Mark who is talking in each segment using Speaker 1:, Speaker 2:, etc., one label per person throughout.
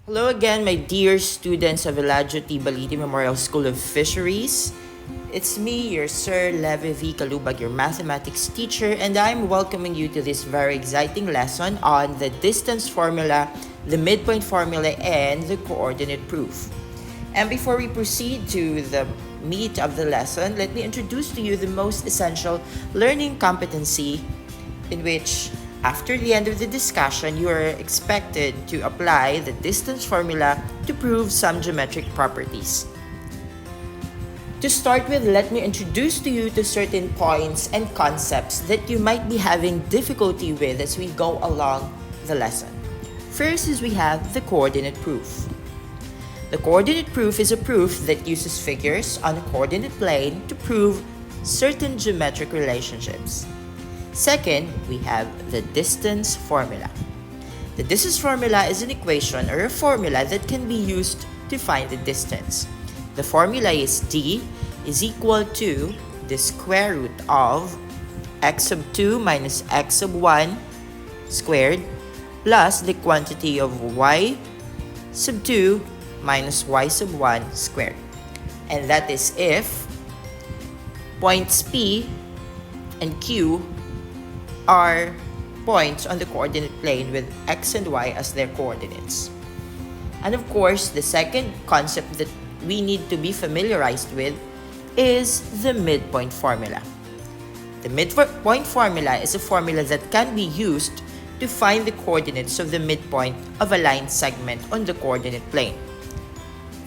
Speaker 1: Hello again, my dear students of Eladio T. Baliti Memorial School of Fisheries. It's me, your Sir Levi V. Kalubag, your mathematics teacher, and I'm welcoming you to this very exciting lesson on the distance formula, the midpoint formula, and the coordinate proof. And before we proceed to the meat of the lesson, let me introduce to you the most essential learning competency in which after the end of the discussion, you are expected to apply the distance formula to prove some geometric properties. To start with, let me introduce to you to certain points and concepts that you might be having difficulty with as we go along the lesson. First is we have the coordinate proof. The coordinate proof is a proof that uses figures on a coordinate plane to prove certain geometric relationships. Second, we have the distance formula. The distance formula is an equation or a formula that can be used to find the distance. The formula is d is equal to the square root of x sub 2 minus x sub 1 squared plus the quantity of y sub 2 minus y sub 1 squared. And that is if points P and Q are points on the coordinate plane with x and y as their coordinates. And of course, the second concept that we need to be familiarized with is the midpoint formula. The midpoint formula is a formula that can be used to find the coordinates of the midpoint of a line segment on the coordinate plane.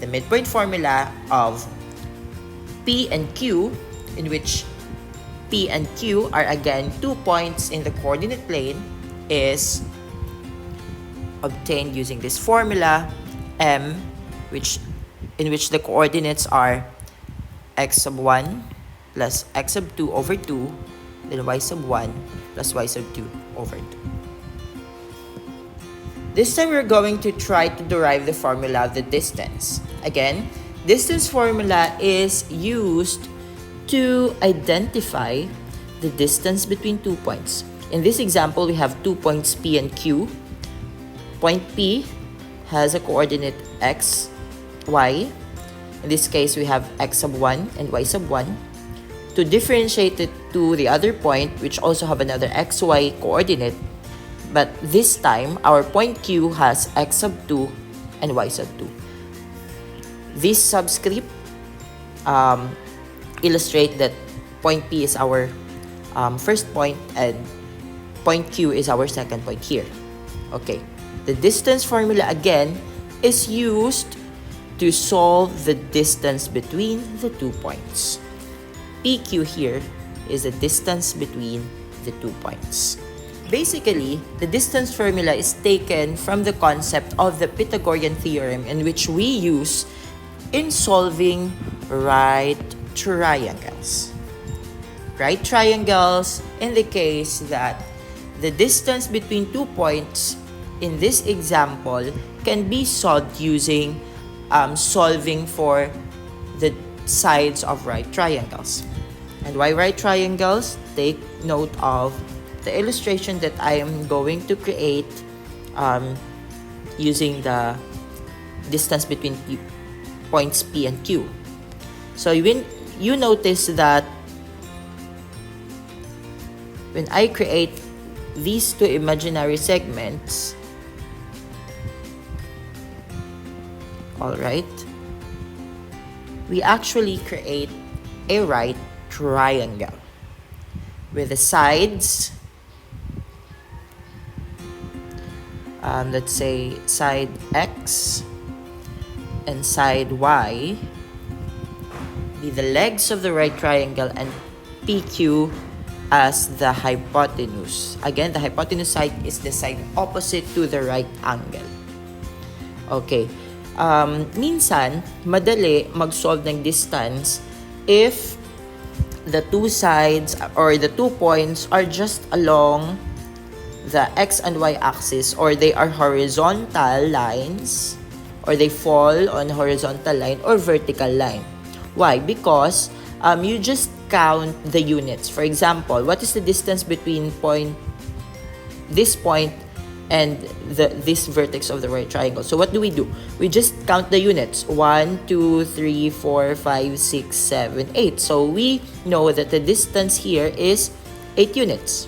Speaker 1: The midpoint formula of P and Q, in which P and Q are again 2 points in the coordinate plane, is obtained using this formula M, in which the coordinates are x sub 1 plus x sub 2 over 2, then y sub 1 plus y sub 2 over 2. This time we're going to try to derive the formula of the distance. Again, distance formula is used to identify the distance between 2 points. In this example, we have 2 points P and Q. Point P has a coordinate x, y. In this case, we have x sub 1 and y sub 1. To differentiate it to the other point, which also have another x, y coordinate, but this time, our point Q has x sub 2 and y sub 2. This subscript illustrate that point P is our first point and point Q is our second point here. Okay, the distance formula again is used to solve the distance between the 2 points. PQ here is the distance between the 2 points. Basically, the distance formula is taken from the concept of the Pythagorean theorem, in which we use in solving right triangles. Right triangles in the case that the distance between 2 points in this example can be solved using solving for the sides of right triangles. And why right triangles? Take note of the illustration that I am going to create using the distance between points P and Q. So when you notice that when I create these two imaginary segments, alright, we actually create a right triangle with the sides, let's say side X and side Y be the legs of the right triangle, and PQ as the hypotenuse. Again, the hypotenuse side is the side opposite to the right angle. Okay. Minsan, madali mag-solve ng distance if the two sides or the 2 points are just along the X and Y axis, or they are horizontal lines, or they fall on horizontal line or vertical line. Why? Because you just count the units. For example, what is the distance between this point and this vertex of the right triangle. So what do? We just count the units. 1, 2, 3, 4, 5, 6, 7, 8. So we know that the distance here is 8 units.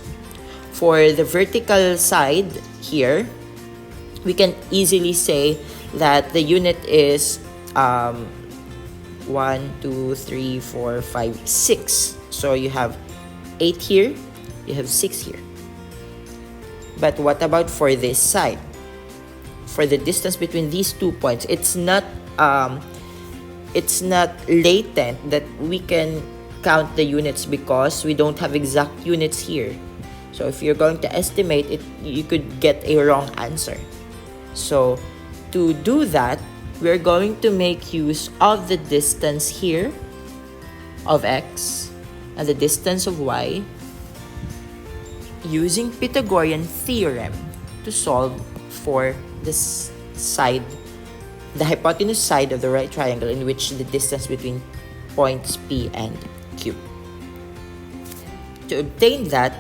Speaker 1: For the vertical side here, we can easily say that the unit is 1, 2, 3, 4, 5, 6. So you have 8 here, you have 6 here. But what about for this side? For the distance between these 2 points, it's not latent that we can count the units because we don't have exact units here. So if you're going to estimate it, you could get a wrong answer. So to do that, we're going to make use of the distance here of x and the distance of y using Pythagorean theorem to solve for this side, the hypotenuse side of the right triangle in which the distance between points P and Q. To obtain that,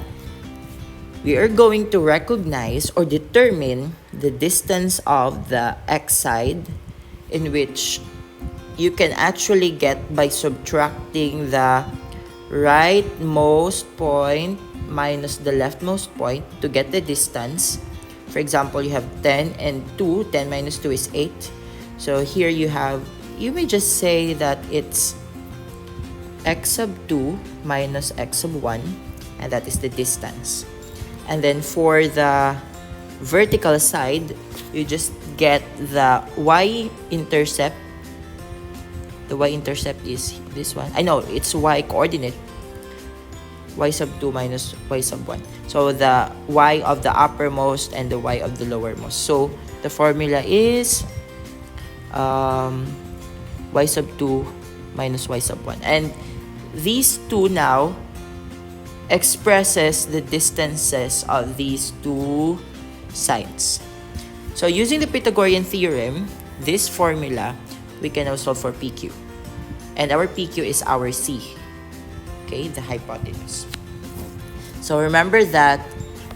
Speaker 1: we are going to recognize or determine the distance of the x side, in which you can actually get by subtracting the rightmost point minus the leftmost point to get the distance. For example, you have 10 and 2. 10 minus 2 is 8. So here you may just say that it's x sub 2 minus x sub 1, and that is the distance. And then for the vertical side, you just get the y-intercept. The y-intercept is this one. I know, it's y-coordinate. Y sub 2 minus y sub 1. So the y of the uppermost and the y of the lowermost. So the formula is y sub 2 minus y sub 1. And these two now expresses the distances of these two sides. So using the Pythagorean theorem, this formula, we can now solve for PQ. And our PQ is our C. Okay, the hypotenuse. So remember that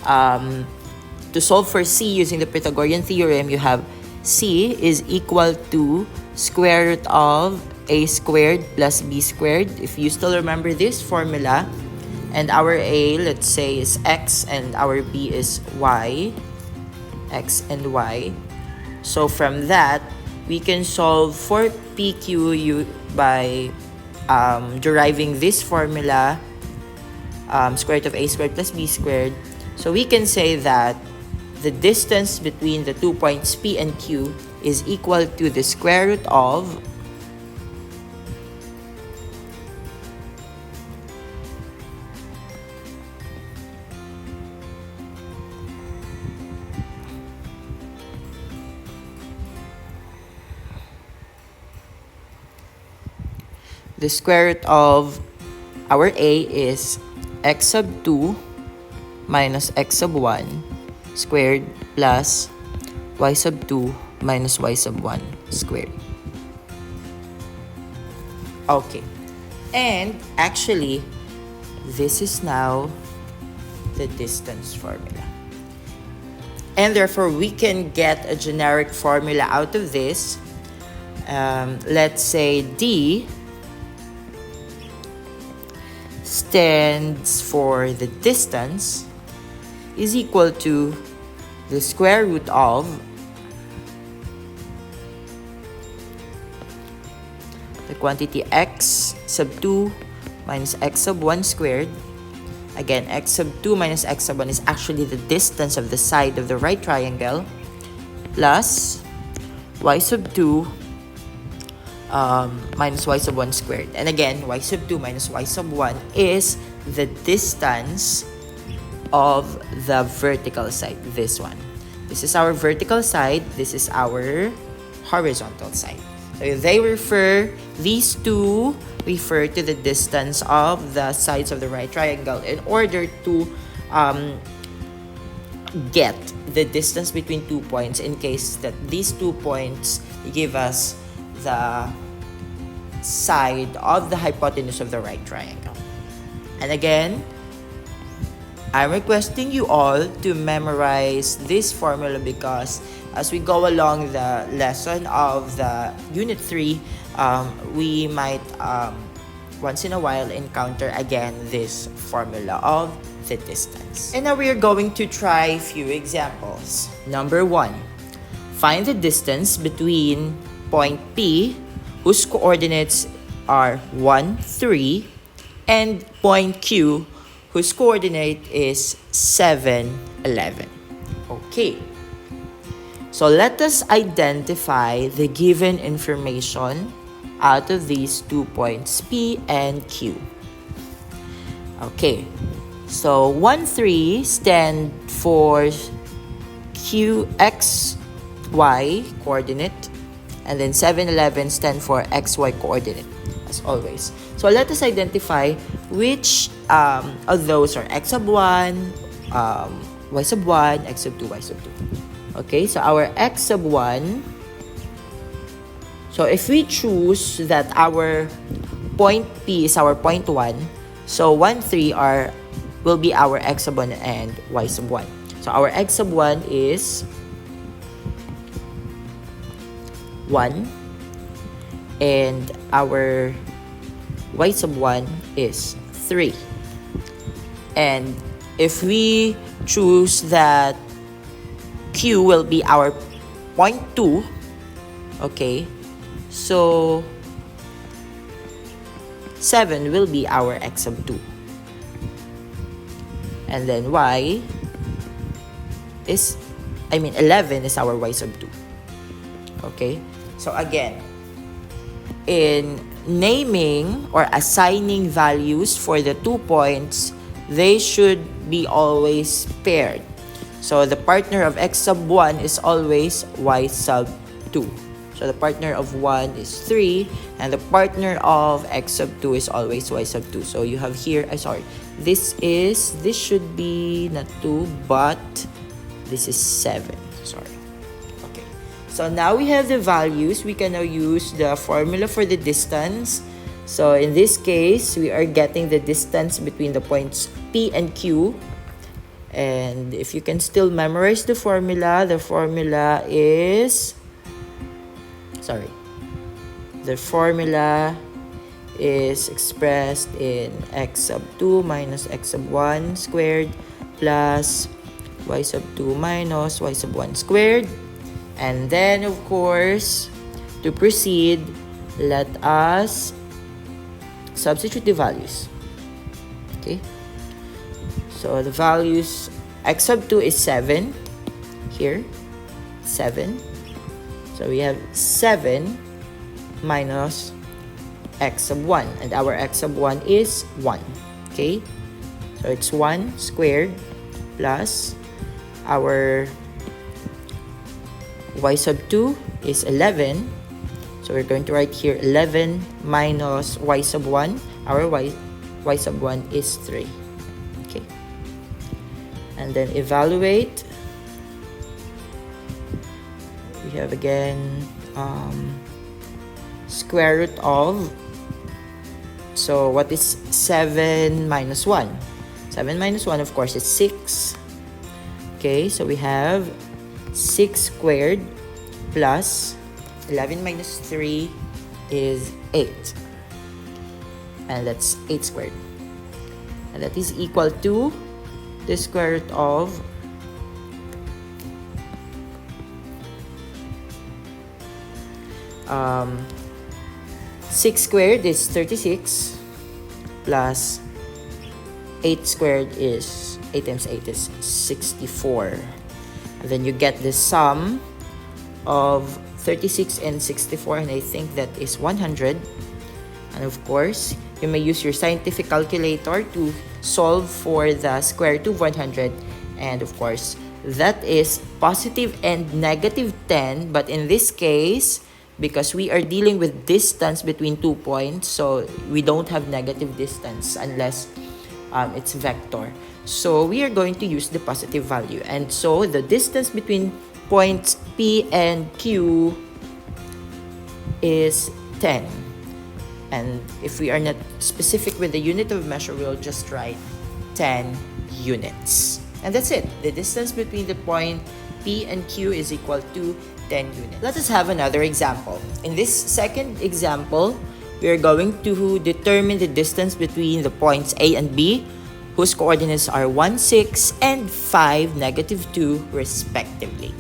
Speaker 1: to solve for C using the Pythagorean theorem, you have C is equal to square root of A squared plus B squared. If you still remember this formula, and our A, let's say, is X and our B is Y, X and Y. So from that, we can solve for PQ by deriving this formula, square root of A squared plus B squared. So we can say that the distance between the 2 points P and Q is equal to the square root of our A is x sub 2 minus x sub 1 squared plus y sub 2 minus y sub 1 squared. Okay. And actually, this is now the distance formula. And therefore, we can get a generic formula out of this. Let's say D stands for the distance is equal to the square root of the quantity x sub 2 minus x sub 1 squared. Again, x sub 2 minus x sub 1 is actually the distance of the side of the right triangle, plus y sub 2 minus y sub 1 squared. And again, y sub 2 minus y sub 1 is the distance of the vertical side, this one. This is our vertical side, this is our horizontal side. So these two refer to the distance of the sides of the right triangle in order to get the distance between 2 points in case that these 2 points give us the side of the hypotenuse of the right triangle. And again, I'm requesting you all to memorize this formula because as we go along the lesson of the Unit 3, we might once in a while encounter again this formula of the distance. And now we are going to try a few examples. Number 1, find the distance between point P, whose coordinates are 1, 3, and point Q, whose coordinate is 7, 11. Okay. So let us identify the given information out of these 2 points P and Q. Okay. So 1, 3 stand for Q, X, Y coordinate, and then 7, 11 stand for X, Y coordinate, as always. So let us identify which of those are X sub 1, Y sub 1, X sub 2, Y sub 2. Okay, so our X sub 1, so if we choose that our point P is our point 1, so 1, 3 will be our X sub 1 and Y sub 1. So our X sub 1 is 1 and our Y sub 1 is 3. And if we choose that Q will be our point 2, okay, so 7 will be our X sub 2. And then 11 is our Y sub 2. Okay, so again, in naming or assigning values for the 2 points, they should be always paired. So the partner of X sub 1 is always Y sub 2. So the partner of 1 is 3 and the partner of X sub 2 is always Y sub 2. So you have here, this should be not 2 but this is 7. Sorry. Okay. So now we have the values. We can now use the formula for the distance. So in this case, we are getting the distance between the points P and Q. And if you can still memorize the formula is expressed in X sub 2 minus X sub 1 squared plus Y sub 2 minus Y sub 1 squared. And then, of course, to proceed, let us substitute the values. Okay. So the values, X sub 2 is 7. Here, 7. So we have 7 minus X sub 1. And our X sub 1 is 1. Okay. So it's 1 squared plus our Y sub 2 is 11. So we're going to write here 11 minus Y sub 1. Our Y sub 1 is 3. Okay. And then evaluate. We have again square root of. So what is 7 minus 1? 7 minus 1, of course, is 6. Okay, so we have 6 squared plus 11 minus 3 is 8. And that's 8 squared. And that is equal to the square root of 6 squared is 36 plus 8 squared is 8 times 8 is 64. And then you get the sum of 36 and 64, and I think that is 100. And of course, you may use your scientific calculator to solve for the square root of 100. And of course, that is positive and negative 10. But in this case, because we are dealing with distance between 2 points, so we don't have negative distance unless it's vector. So we are going to use the positive value. And so the distance between points P and Q is 10. And if we are not specific with the unit of measure, we'll just write 10 units. And that's it. The distance between the point P and Q is equal to 10 units. Let us have another example. In this second example, we are going to determine the distance between the points A and B, whose coordinates are 1, 6, and 5, -2, respectively.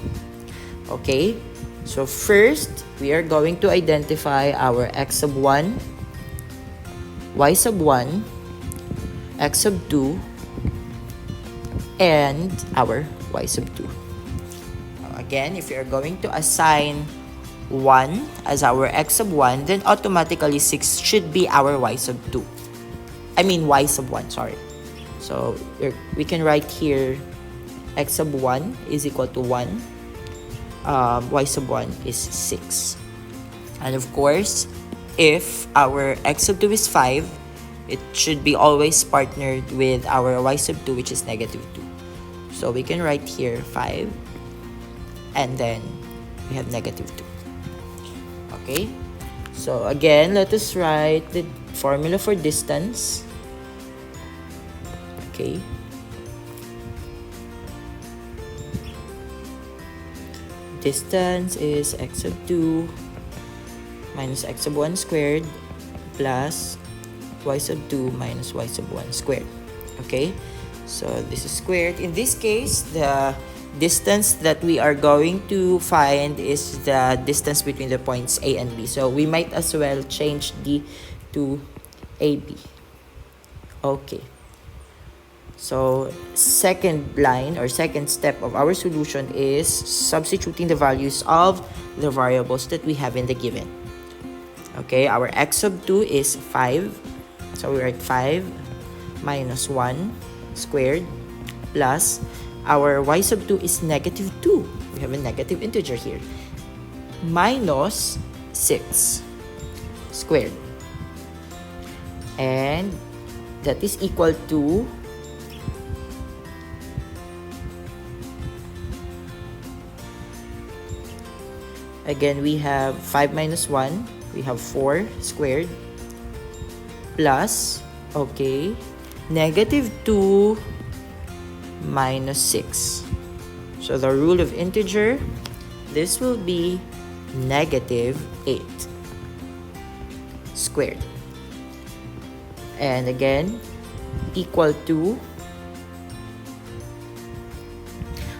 Speaker 1: Okay, so first, we are going to identify our x sub 1, y sub 1, x sub 2, and our y sub 2. Again, if you're going to assign 1 as our x sub 1, then automatically 6 should be our y sub 2. I mean y sub 1, sorry. So we can write here x sub 1 is equal to 1. Y sub 1 is 6. And of course, if our x sub 2 is 5, it should be always partnered with our y sub 2, which is -2. So we can write here 5, and then we have -2. Okay, so again, let us write the formula for distance. Okay, distance is x sub 2 minus x sub 1 squared plus y sub 2 minus y sub 1 squared. Okay, so this is squared. In this case, the distance that we are going to find is the distance between the points A and B. So we might as well change D to AB. Okay. So second line or second step of our solution is substituting the values of the variables that we have in the given. Okay, our x sub 2 is 5. So we write 5 minus 1 squared plus our y sub 2 is -2. We have a negative integer here. Minus 6 squared. And that is equal to again, we have 5 minus 1. We have 4 squared plus, okay, -2 minus 6. So the rule of integer, this will be -8 squared. And again, equal to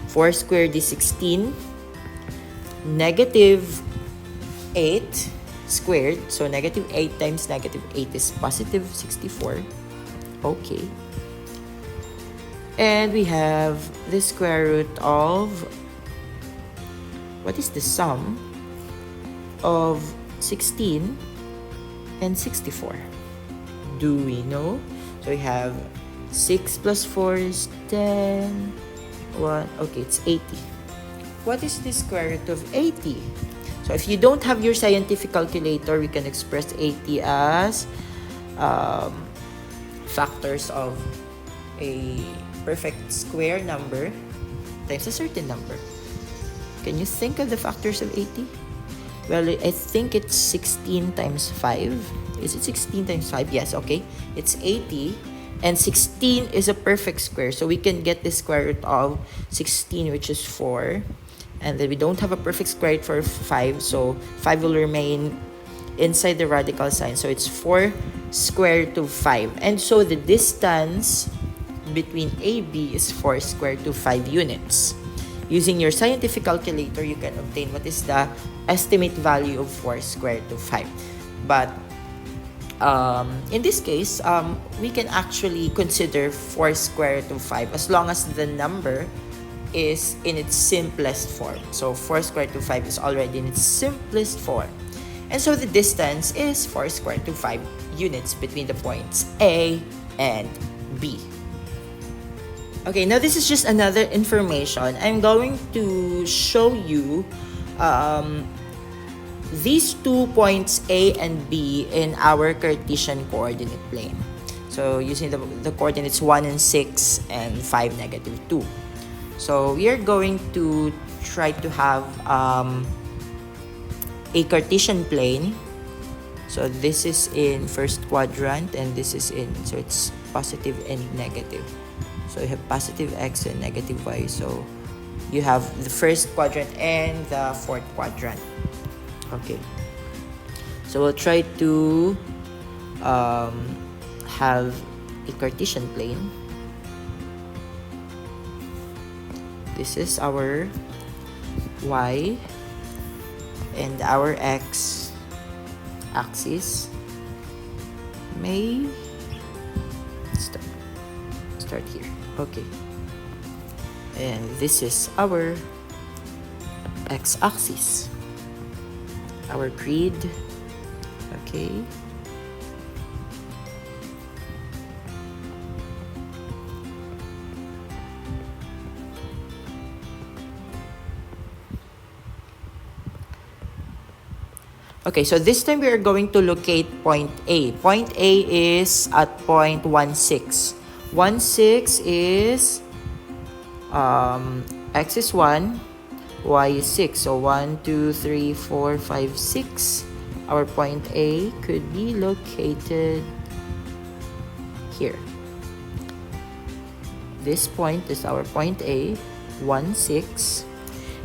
Speaker 1: 4 squared is 16. -8 squared, so -8 times -8 is positive 64. Okay. And we have the square root of, what is the sum of 16 and 64? Do we know? So we have 6 plus 4 is 10. What? Okay, it's 80. What is the square root of 80? So if you don't have your scientific calculator, we can express 80 as factors of a perfect square number times a certain number. Can you think of the factors of 80? Well, I think it's 16 times 5. Is it 16 times 5? Yes, okay. It's 80. And 16 is a perfect square. So we can get the square root of 16, which is 4. And then we don't have a perfect square root for 5. So 5 will remain inside the radical sign. So it's 4 square root of 5. And so the distance between AB is 4 square root of 5 units. Using your scientific calculator, you can obtain what is the estimate value of 4 square root of 5. But in this case, we can actually consider 4 square root of 5 as long as the number is in its simplest form. So 4 square root of 5 is already in its simplest form. And so the distance is 4 square root of 5 units between the points A and B. Okay, now this is just another information. I'm going to show you these 2 points A and B in our Cartesian coordinate plane. So using the coordinates 1 and 6 and 5, -2. So we are going to try to have a Cartesian plane. So this is in first quadrant and this is in, so it's positive and negative. So you have positive x and negative y. So you have the first quadrant and the fourth quadrant. Okay. So we'll try to have a Cartesian plane. This is our y and our x axis. May start here. Okay. And this is our x-axis, our grid. Okay. Okay, so this time we are going to locate point A. Point A is at point 1, 6. 1, 6 is x is 1, y is 6. So 1, 2, 3, 4, 5, 6. Our point A could be located here. This point is our point A, 1, 6.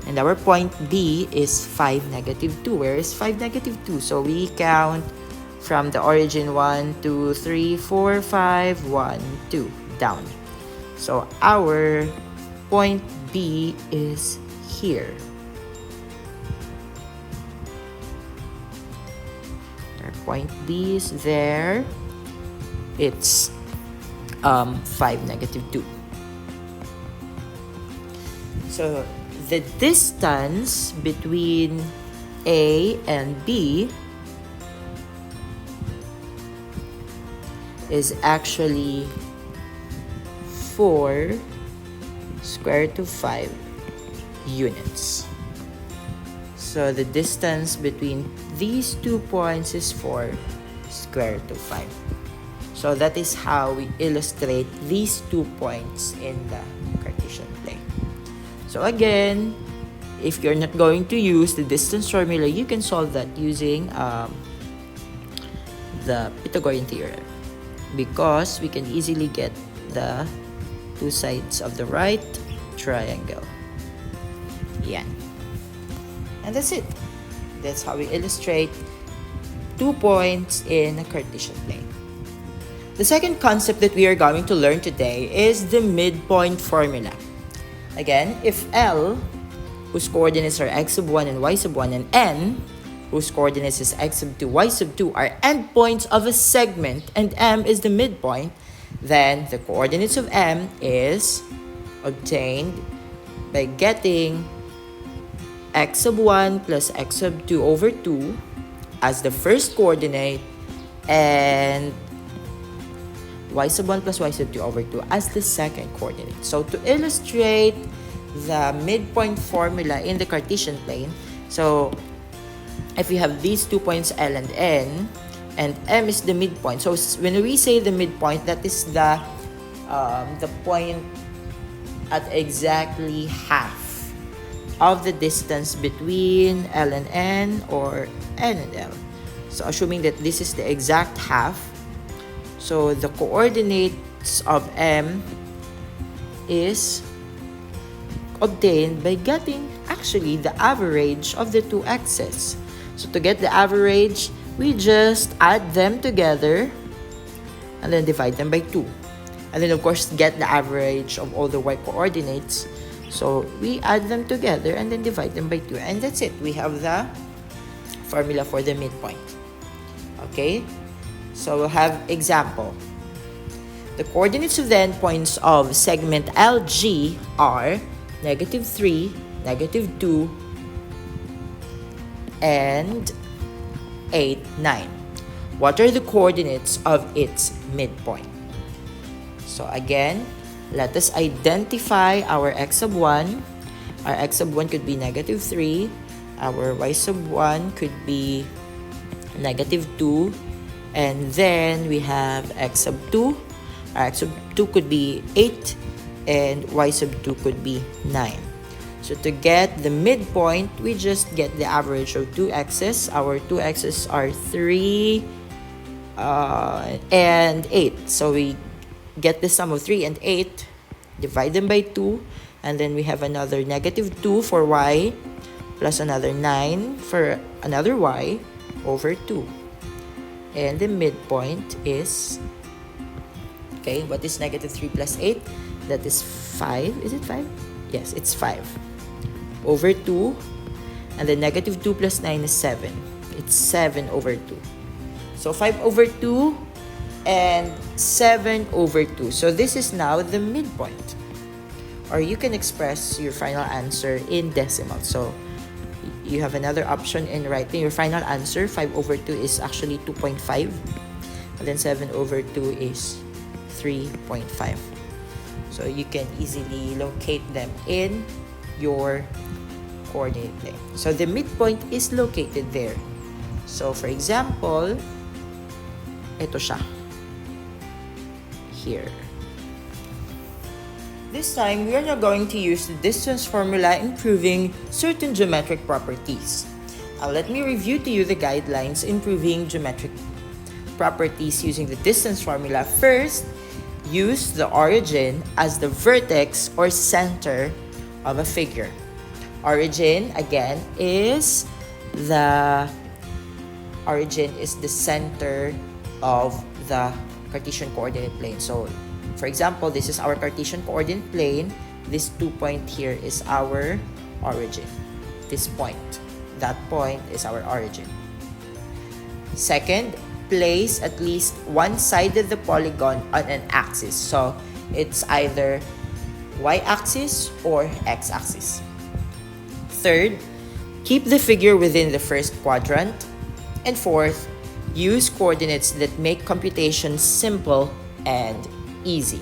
Speaker 1: And our point B is 5, -2. Where is 5, -2? So we count from the origin 1, 2, 3, 4, 5, 1, 2, down. So our point B is here. Our point B is there. It's 5, -2. So the distance between A and B is actually 4 square root of 5 units. So the distance between these 2 points is 4 square root of 5. So that is how we illustrate these 2 points in the Cartesian plane. So again, if you're not going to use the distance formula, you can solve that using the Pythagorean theorem, because we can easily get the 2 sides of the right triangle. Yan. And that's it. That's how we illustrate 2 points in a Cartesian plane. The second concept that we are going to learn today is the midpoint formula. Again, if L, whose coordinates are x sub 1 and y sub 1, and N, whose coordinates is x sub 2, y sub 2, are endpoints of a segment, and M is the midpoint, then the coordinates of M is obtained by getting x sub 1 plus x sub 2 over 2 as the first coordinate, and y sub 1 plus y sub 2 over 2 as the second coordinate. So to illustrate the midpoint formula in the Cartesian plane, so if we have these 2 points L and N, and M is the midpoint. So when we say the midpoint, that is the point at exactly half of the distance between L and N, or N and L. So assuming that this is the exact half, so the coordinates of M is obtained by getting actually the average of the 2 x's. So to get the average, we just add them together and then divide them by 2. And then of course get the average of all the y coordinates. So we add them together and then divide them by 2. And that's it. We have the formula for the midpoint. Okay? So we'll have example. The coordinates of the endpoints of segment LG are -3, -2, and 8, 9. What are the coordinates of its midpoint? So again, let us identify our x sub 1. Our x sub 1 could be -3. Our y sub 1 could be -2. And then we have x sub 2. Our x sub 2 could be 8. And y sub 2 could be 9. So to get the midpoint, we just get the average of 2 x's. Our 2 x's are 3 and 8. So we get the sum of 3 and 8. Divide them by 2, and then we have another negative 2 for y, plus another 9 for another y over 2. And the midpoint is, okay, what is negative 3 plus 8? That is 5. Is it 5? Yes, it's 5 over 2. And then negative 2 plus 9 is 7. It's 7 over 2. So 5 over 2 and 7 over 2. So this is now the midpoint. Or you can express your final answer in decimal. So you have another option in writing your final answer. 5 over 2 is actually 2.5. And then 7 over 2 is 3.5. So you can easily locate them in your coordinate plane. So the midpoint is located there. So for example, ito siya. Here. This time, we are now going to use the distance formula in proving certain geometric properties. Let me review to you the guidelines in proving geometric properties using the distance formula. First, use the origin as the vertex or center of a figure. Origin, again, is the center of the Cartesian coordinate plane. So, for example, this is our Cartesian coordinate plane. This 2 point here is our origin. This point, that point is our origin. Second, place at least one side of the polygon on an axis. So, it's either y-axis or x-axis. Third, keep the figure within the first quadrant. And fourth, use coordinates that make computation simple and easy.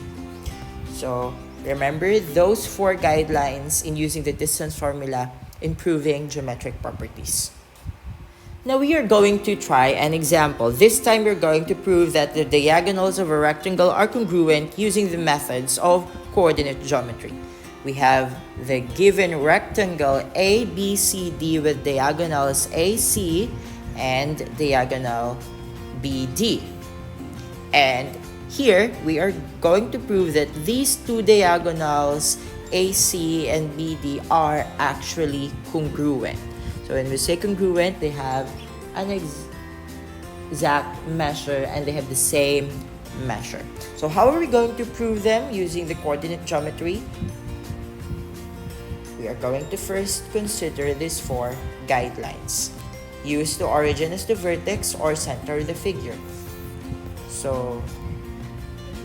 Speaker 1: So remember those 4 guidelines in using the distance formula in proving geometric properties. Now we are going to try an example. This time we're going to prove that the diagonals of a rectangle are congruent using the methods of coordinate geometry. We have the given rectangle ABCD with diagonals AC and diagonal BD. And here we are going to prove that these 2 diagonals AC and BD are actually congruent. So when we say congruent, they have an exact measure and they have the same measure. So how are we going to prove them using the coordinate geometry? We are going to first consider these 4 guidelines. Use the origin as the vertex or center of the figure. So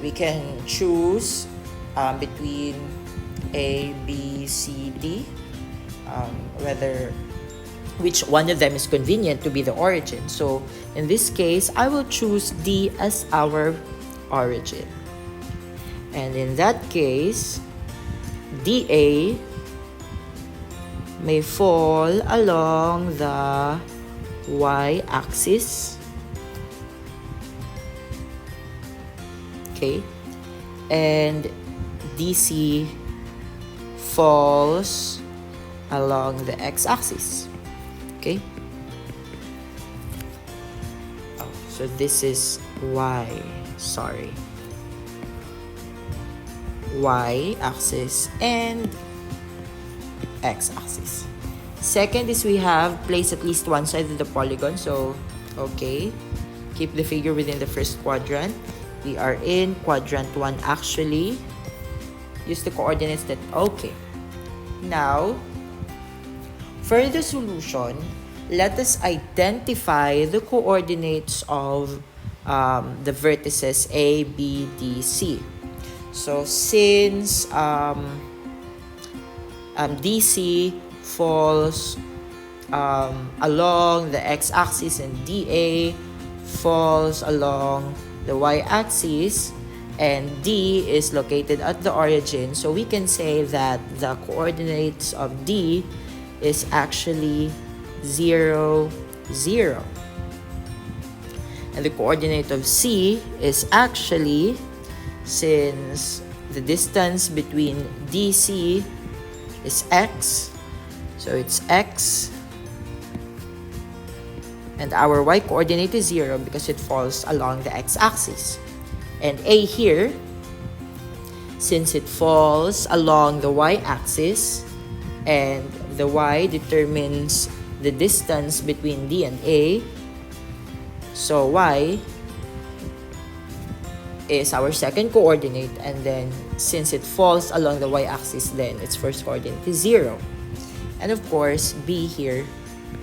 Speaker 1: we can choose between A, B, C, D, which one of them is convenient to be the origin. So in this case, I will choose D as our origin. And in that case, DA may fall along the y-axis. Okay. And DC falls along the x-axis. Okay. Oh, so this is y. Sorry. Y-axis and x-axis. Second is we have place at least one side of the polygon. So, okay. Keep the figure within the first quadrant. We are in quadrant 1 actually. Use the coordinates that, okay. Now, for the solution, let us identify the coordinates of the vertices A, B, D, C. So, since DC falls along the x-axis and DA falls along the y-axis and D is located at the origin, so we can say that the coordinates of D is actually 0, 0. And the coordinate of C is actually, since the distance between DC is x, so it's x, and our y coordinate is 0 because it falls along the x-axis. And A here, since it falls along the y-axis and the y determines the distance between D and A, so y is our second coordinate, and then since it falls along the y-axis, then its first coordinate is 0. And of course, B here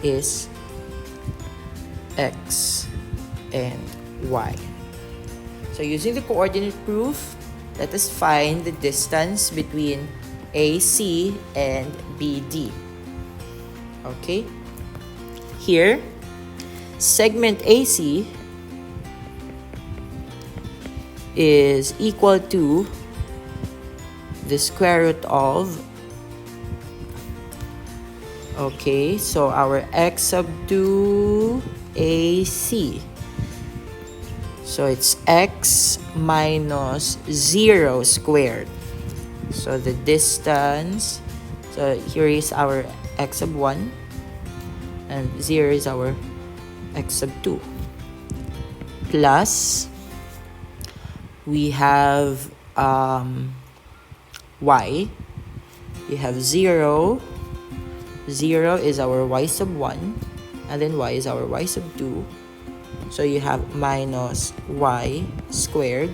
Speaker 1: is x and y. So using the coordinate proof, let us find the distance between AC and BD. Okay? Here, segment AC is equal to the square root of, okay, so our x sub 2 AC. So it's x minus 0 squared. So the distance, so here is our x sub 1 and 0 is our x sub 2. Plus, we have y. We have 0. 0 is our y sub 1. And then y is our y sub 2. So you have minus y squared.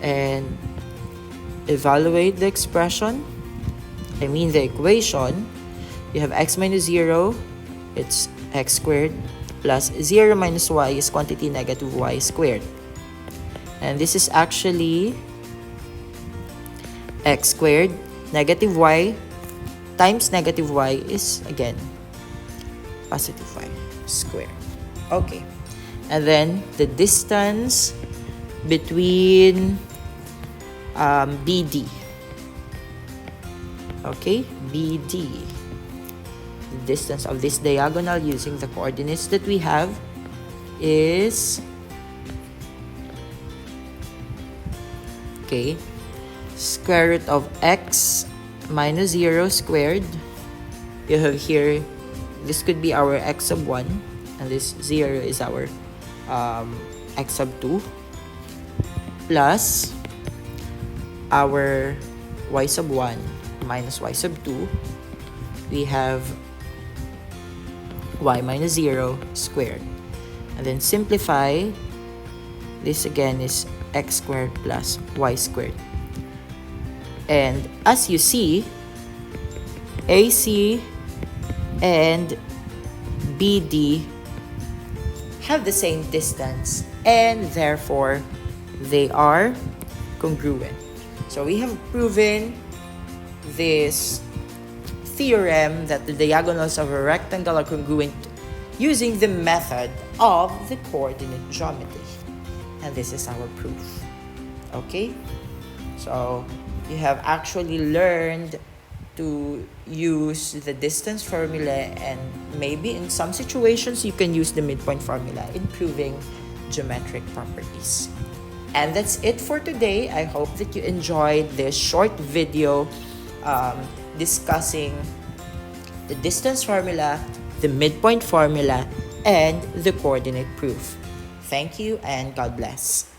Speaker 1: And evaluate the expression. The equation. You have x minus 0. It's x squared. Plus 0 minus y is quantity negative y squared. And this is actually x squared. Negative y times negative y is, again, positive y squared. Okay. And then the distance between BD. Okay, BD. The distance of this diagonal using the coordinates that we have is, okay, square root of x minus 0 squared. You have here, this could be our x sub 1, and this 0 is our x sub 2, plus our y sub 1 minus y sub 2. We have y minus 0 squared. And then simplify, this again is x squared plus y squared. And as you see, AC and BD have the same distance, and therefore they are congruent. So we have proven this theorem that the diagonals of a rectangle are congruent using the method of the coordinate geometry. And this is our proof. Okay? So you have actually learned to use the distance formula, and maybe in some situations you can use the midpoint formula in proving geometric properties. And that's it for today. I hope that you enjoyed this short video discussing the distance formula, the midpoint formula, and the coordinate proof. Thank you and God bless.